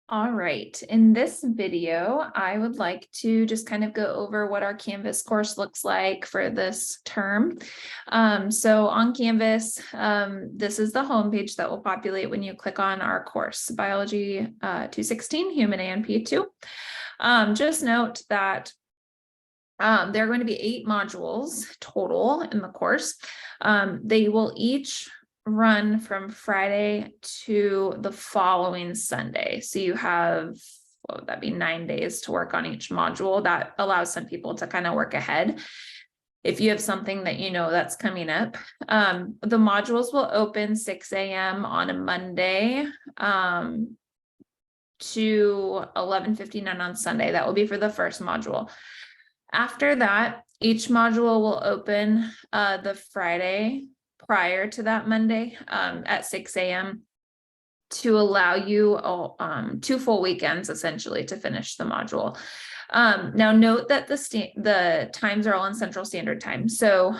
All right, in this video, I would like to just kind of go over what our Canvas course looks like for this term. So on Canvas, this is the homepage that will populate when you click on our course, Biology 216, Human A&P 2. Just note that there are going to be 8 modules total in the course. They will each run from Friday to the following Sunday. So you have, what would that be, 9 days to work on each module. That allows some people to kind of work ahead. If you have something that you know that's coming up, the modules will open 6 a.m. on a Monday to 11:59 on Sunday. That will be for the first module. After that, each module will open the Friday prior to that Monday at 6 a.m. to allow you 2 full weekends essentially to finish the module. Now note that the times are all in Central Standard Time, so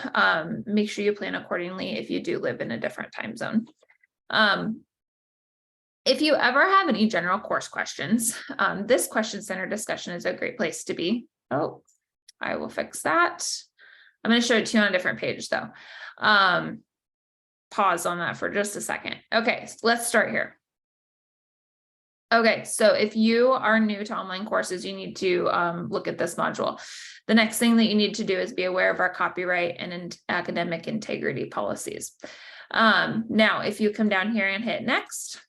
make sure you plan accordingly if you do live in a different time zone. If you ever have any general course questions, this question center discussion is a great place to be. Oh, I will fix that. I'm going to show it to you on a different page though. Pause on that for just a second. Okay, so let's start here. Okay, so if you are new to online courses, you need to look at this module. The next thing that you need to do is be aware of our copyright and academic integrity policies. Now, if you come down here and hit next,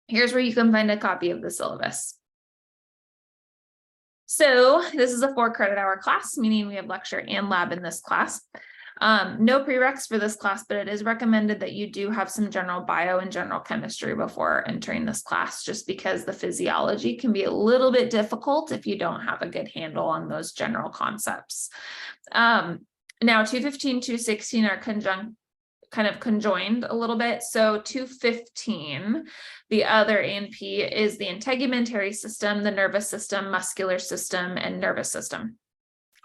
here's where you can find a copy of the syllabus. So this is a 4 credit hour class, meaning we have lecture and lab in this class. No prereqs for this class, but it is recommended that you do have some general bio and general chemistry before entering this class, just because the physiology can be a little bit difficult if you don't have a good handle on those general concepts. Now 215, 216 are kind of conjoined a little bit. So 215, the other A&P is the integumentary system, the nervous system, muscular system, and nervous system.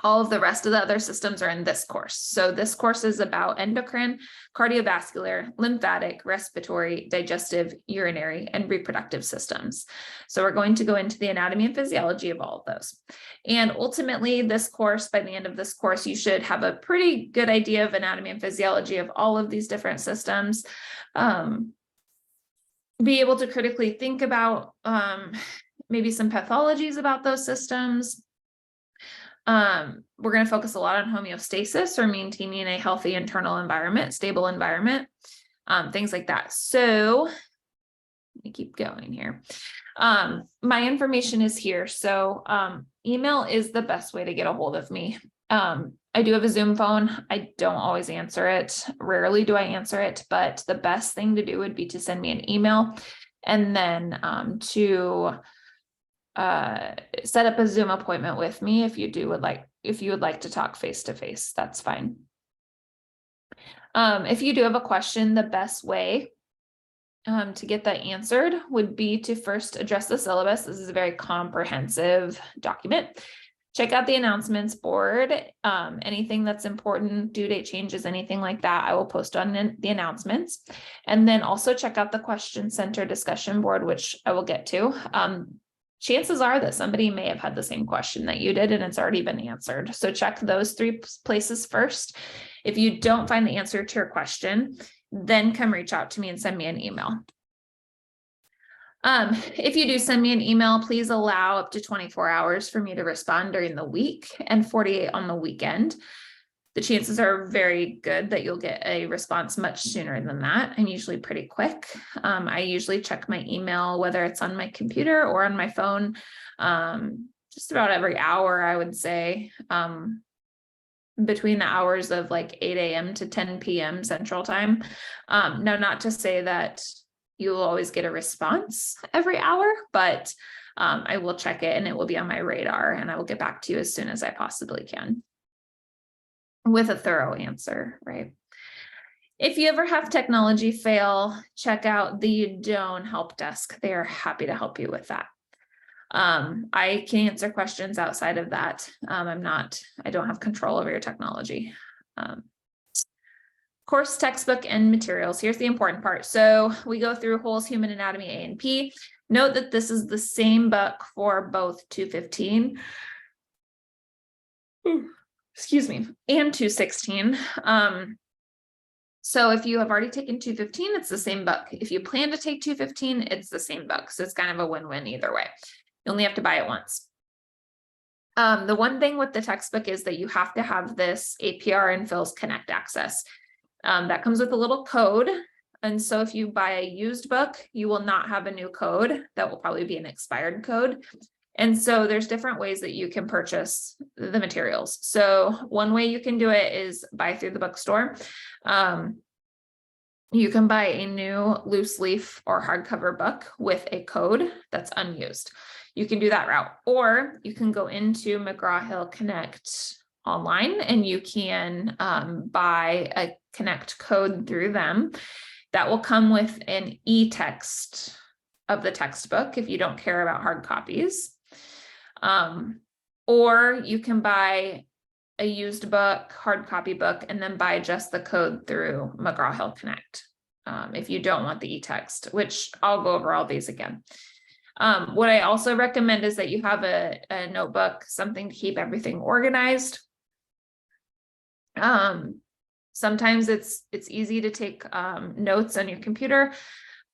All of the rest of the other systems are in this course. So this course is about endocrine, cardiovascular, lymphatic, respiratory, digestive, urinary, and reproductive systems. So we're going to go into the anatomy and physiology of all of those. And ultimately, this course, by the end of this course, you should have a pretty good idea of anatomy and physiology of all of these different systems. Be able to critically think about maybe some pathologies about those systems. We're going to focus a lot on homeostasis, or maintaining a healthy internal environment, stable environment, things like that. So let me keep going here. My information is here. So email is the best way to get a hold of me. I do have a Zoom phone. I don't always answer it. Rarely do I answer it, but the best thing to do would be to send me an email, and then to set up a Zoom appointment with me if you would like to talk face to face. That's fine. If you do have a question, the best way to get that answered would be to first address the syllabus. This is a very comprehensive document. Check out the announcements board. Anything that's important, due date changes, anything like that, I will post on the announcements. And then also check out the question center discussion board, which I will get to. Chances are that somebody may have had the same question that you did and it's already been answered. So check those 3 places first. If you don't find the answer to your question, then come reach out to me and send me an email. If you do send me an email, please allow up to 24 hours for me to respond during the week and 48 on the weekend. The chances are very good that you'll get a response much sooner than that. I'm usually pretty quick. I usually check my email, whether it's on my computer or on my phone, just about every hour, I would say, between the hours of like 8 a.m. to 10 p.m. Central Time. Now, not to say that you'll always get a response every hour, but I will check it and it will be on my radar, and I will get back to you as soon as I possibly can with a thorough answer, right? If you ever have technology fail, check out the Udone help desk. They are happy to help you with that. I can answer questions outside of that. I don't have control over your technology. Course textbook and materials. Here's the important part. So we go through Whole's Human Anatomy A and P. Note that this is the same book for both 215, excuse me, and 216. So if you have already taken 215, it's the same book. If you plan to take 215, it's the same book. So it's kind of a win-win either way. You only have to buy it once. The one thing with the textbook is that you have to have this APR and Phil's Connect access. That comes with a little code. And so if you buy a used book, you will not have a new code. That will probably be an expired code. And so there's different ways that you can purchase the materials. So one way you can do it is buy through the bookstore. You can buy a new loose leaf or hardcover book with a code that's unused. You can do that route, or you can go into McGraw-Hill Connect online and you can buy a Connect code through them that will come with an e-text of the textbook if you don't care about hard copies. Or you can buy a used book, hard copy book, and then buy just the code through McGraw-Hill Connect if you don't want the e-text, which I'll go over all these again. What I also recommend is that you have a notebook, something to keep everything organized. Sometimes it's easy to take notes on your computer,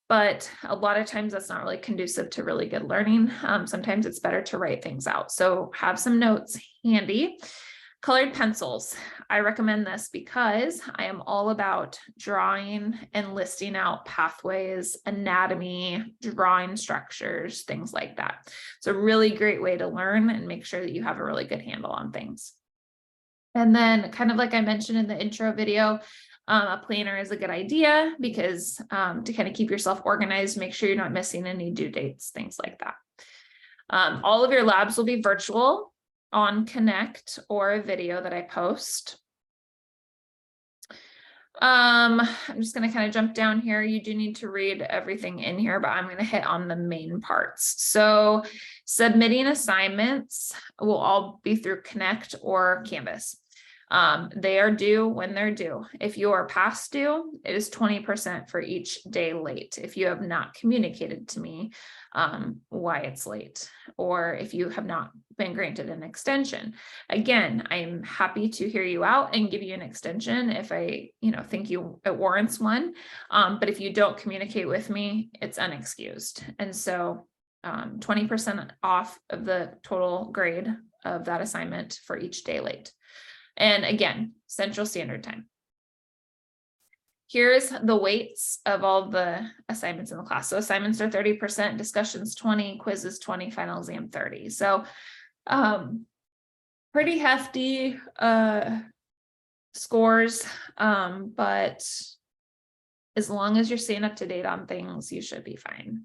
but a lot of times that's not really conducive to really good learning. Sometimes it's better to write things out. So have some notes handy. Colored pencils. I recommend this because I am all about drawing and listing out pathways, anatomy, drawing structures, things like that. It's a really great way to learn and make sure that you have a really good handle on things. And then kind of like I mentioned in the intro video, a planner is a good idea because to kind of keep yourself organized, make sure you're not missing any due dates, things like that. All of your labs will be virtual on Connect or a video that I post. I'm just going to kind of jump down here. You do need to read everything in here, but I'm going to hit on the main parts. So submitting assignments will all be through Connect or Canvas. They are due when they're due. If you are past due, it is 20% for each day late. If you have not communicated to me why it's late, or if you have not been granted an extension. Again, I'm happy to hear you out and give you an extension if I, think it warrants one. But if you don't communicate with me, it's unexcused. And so 20% off of the total grade of that assignment for each day late. And again, Central Standard Time. Here's the weights of all the assignments in the class. So assignments are 30%, discussions 20, quizzes 20, final exam 30. So pretty hefty scores, but as long as you're staying up to date on things, you should be fine.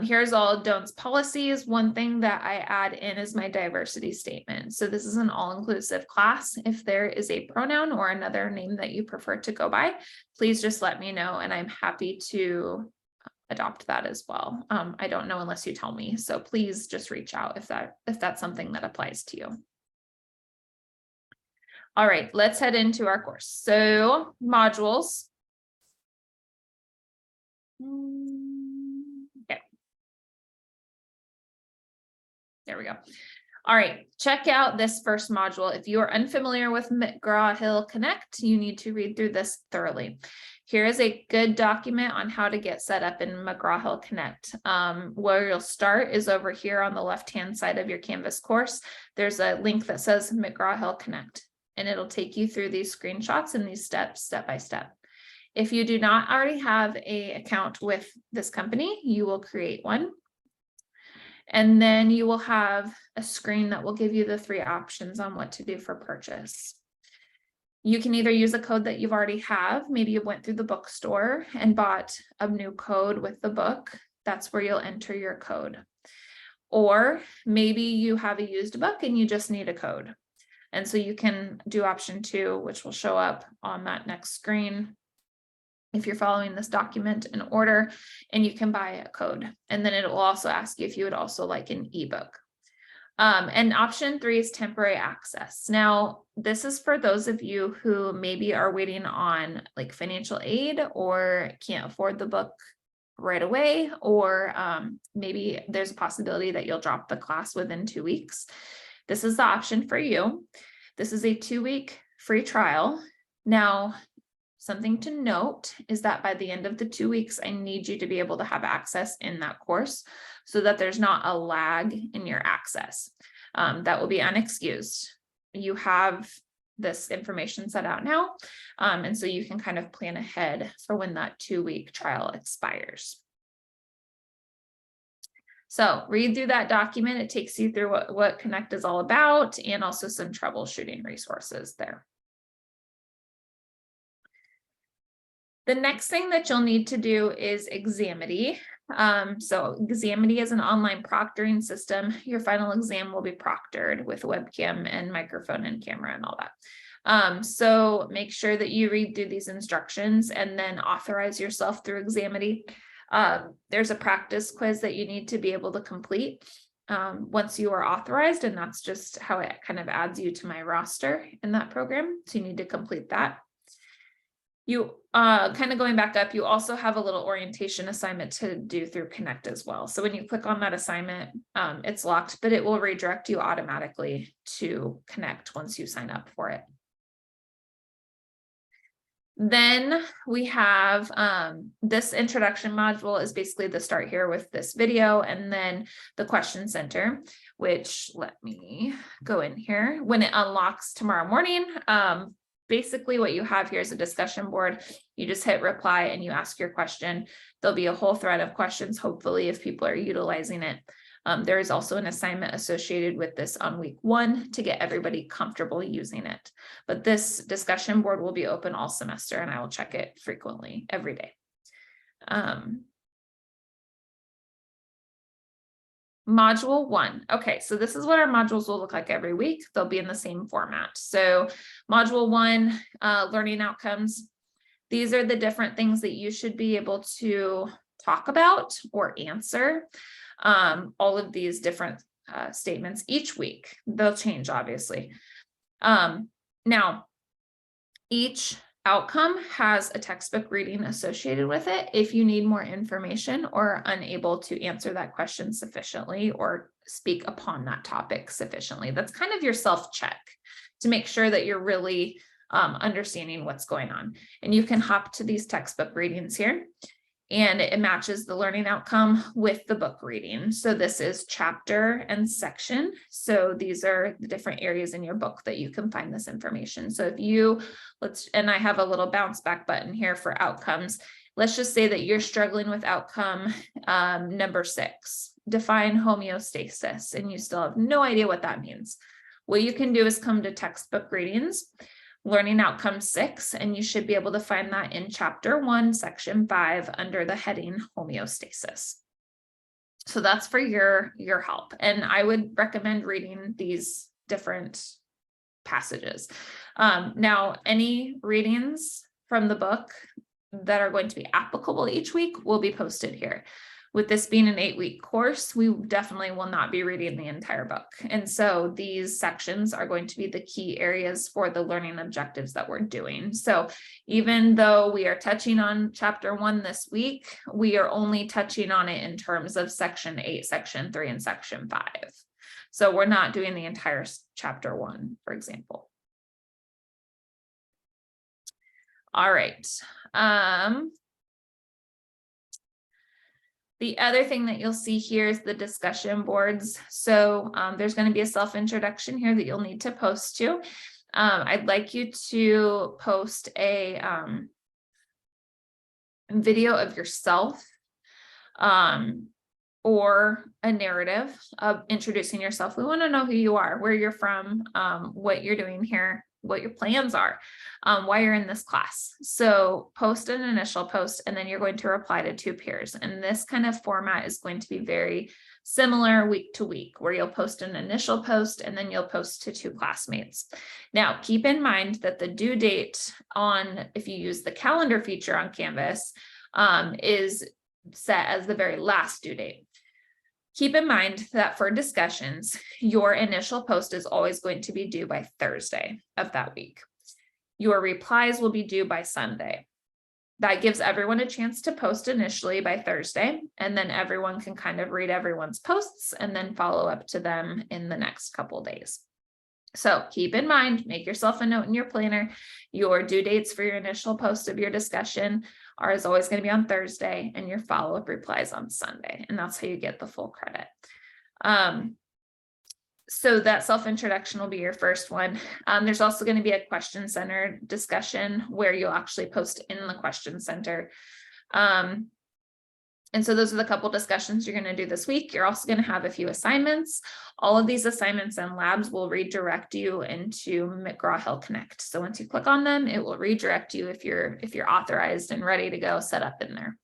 Here's all don'ts policies. One thing that I add in is my diversity statement. So this is an all-inclusive class. If there is a pronoun or another name that you prefer to go by, please just let me know and I'm happy to adopt that as well. I don't know unless you tell me. So please just reach out if that's something that applies to you. All right, let's head into our course. So modules. Okay. There we go. All right, check out this first module. If you are unfamiliar with McGraw-Hill Connect, you need to read through this thoroughly. Here is a good document on how to get set up in McGraw-Hill Connect. Where you'll start is over here on the left-hand side of your Canvas course. There's a link that says McGraw-Hill Connect, and it'll take you through these screenshots and these steps, step by step. If you do not already have an account with this company, you will create one. And then you will have a screen that will give you the 3 options on what to do for purchase. You can either use a code that you've already have. Maybe you went through the bookstore and bought a new code with the book. That's where you'll enter your code. Or maybe you have a used book and you just need a code. And so you can do option 2, which will show up on that next screen if you're following this document in order, and you can buy a code. And then it will also ask you if you would also like an ebook. And option 3 is temporary access. Now, this is for those of you who maybe are waiting on like financial aid or can't afford the book right away, or maybe there's a possibility that you'll drop the class within 2 weeks. This is the option for you. This is a 2-week free trial. Now, something to note is that by the end of the 2 weeks, I need you to be able to have access in that course so that there's not a lag in your access. That will be unexcused. You have this information set out now, and so you can kind of plan ahead for when that 2-week trial expires. So read through that document. It takes you through what Connect is all about, and also some troubleshooting resources there. The next thing that you'll need to do is Examity. So Examity is an online proctoring system. Your final exam will be proctored with webcam and microphone and camera and all that. So make sure that you read through these instructions and then authorize yourself through Examity. There's a practice quiz that you need to be able to complete once you are authorized, and that's just how it kind of adds you to my roster in that program. So you need to complete that. You kind of going back up, you also have a little orientation assignment to do through Connect as well. So when you click on that assignment, it's locked, but it will redirect you automatically to Connect once you sign up for it. Then we have this introduction module is basically the start here with this video, and then the question center, which let me go in here. When it unlocks tomorrow morning, basically what you have here is a discussion board. You just hit reply and you ask your question. There'll be a whole thread of questions, hopefully, if people are utilizing it. There is also an assignment associated with this on week 1 to get everybody comfortable using it. But this discussion board will be open all semester, and I will check it frequently every day. Module 1. Okay, so this is what our modules will look like every week. They'll be in the same format. So module 1, learning outcomes. These are the different things that you should be able to talk about or answer. All of these different statements each week. They'll change, obviously. Now, each outcome has a textbook reading associated with it if you need more information or are unable to answer that question sufficiently or speak upon that topic sufficiently. That's kind of your self-check to make sure that you're really understanding what's going on. And you can hop to these textbook readings here, and it matches the learning outcome with the book reading. So this is chapter and section. So these are the different areas in your book that you can find this information. So if you, and I have a little bounce back button here for outcomes. Let's just say that you're struggling with outcome number 6, define homeostasis, and you still have no idea what that means. What you can do is come to textbook readings, learning outcome 6, and you should be able to find that in chapter 1, section 5, under the heading homeostasis. So that's for your help. And I would recommend reading these different passages. Now, any readings from the book that are going to be applicable each week will be posted here. With this being an 8-week course, we definitely will not be reading the entire book. And so these sections are going to be the key areas for the learning objectives that we're doing. So even though we are touching on chapter 1 this week, we are only touching on it in terms of section 8, section 3, and section 5. So we're not doing the entire chapter 1, for example. All right. The other thing that you'll see here is the discussion boards. So there's going to be a self-introduction here that you'll need to post to. I'd like you to post a video of yourself or a narrative of introducing yourself. We want to know who you are, where you're from, what you're doing here, what your plans are, why you're in this class. So post an initial post, and then you're going to reply to 2 peers. And this kind of format is going to be very similar week to week, where you'll post an initial post and then you'll post to 2 classmates. Now, keep in mind that the due date on, if you use the calendar feature on Canvas, is set as the very last due date. Keep in mind that for discussions, your initial post is always going to be due by Thursday of that week. Your replies will be due by Sunday. That gives everyone a chance to post initially by Thursday, and then everyone can kind of read everyone's posts and then follow up to them in the next couple of days. So keep in mind, make yourself a note in your planner. Your due dates for your initial post of your discussion is always going to be on Thursday, and your follow-up replies on Sunday. And that's how you get the full credit. So that self-introduction will be your first one. There's also going to be a question center discussion where you'll actually post in the question center. And so those are the couple discussions you're going to do this week. You're also going to have a few assignments. All of these assignments and labs will redirect you into McGraw-Hill Connect. So once you click on them, it will redirect you if you're authorized and ready to go set up in there.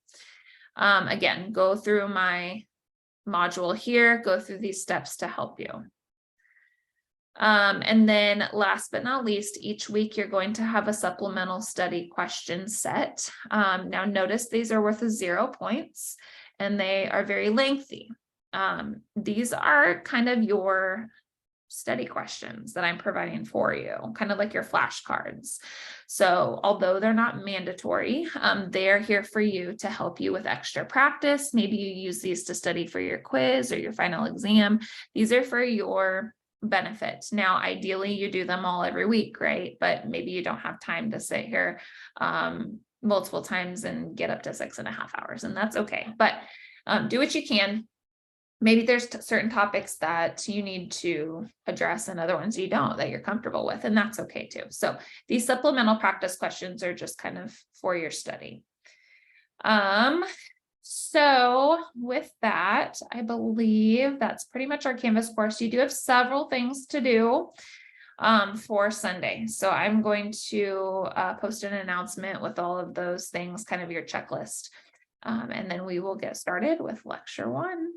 Again, go through my module here, go through these steps to help you. And then last but not least, each week you're going to have a supplemental study question set. Now notice these are worth 0 points and they are very lengthy. These are kind of your study questions that I'm providing for you, kind of like your flashcards. So although they're not mandatory, they are here for you to help you with extra practice. Maybe you use these to study for your quiz or your final exam. These are for your benefit. Now, ideally, you do them all every week, right? But maybe you don't have time to sit here multiple times and get up to 6.5 hours, and that's okay. But do what you can. Maybe there's certain topics that you need to address and other ones you don't, that you're comfortable with, and that's okay too. So these supplemental practice questions are just kind of for your study. So with that, I believe that's pretty much our Canvas course. You do have several things to do for Sunday. So I'm going to post an announcement with all of those things, kind of your checklist. And then we will get started with lecture 1.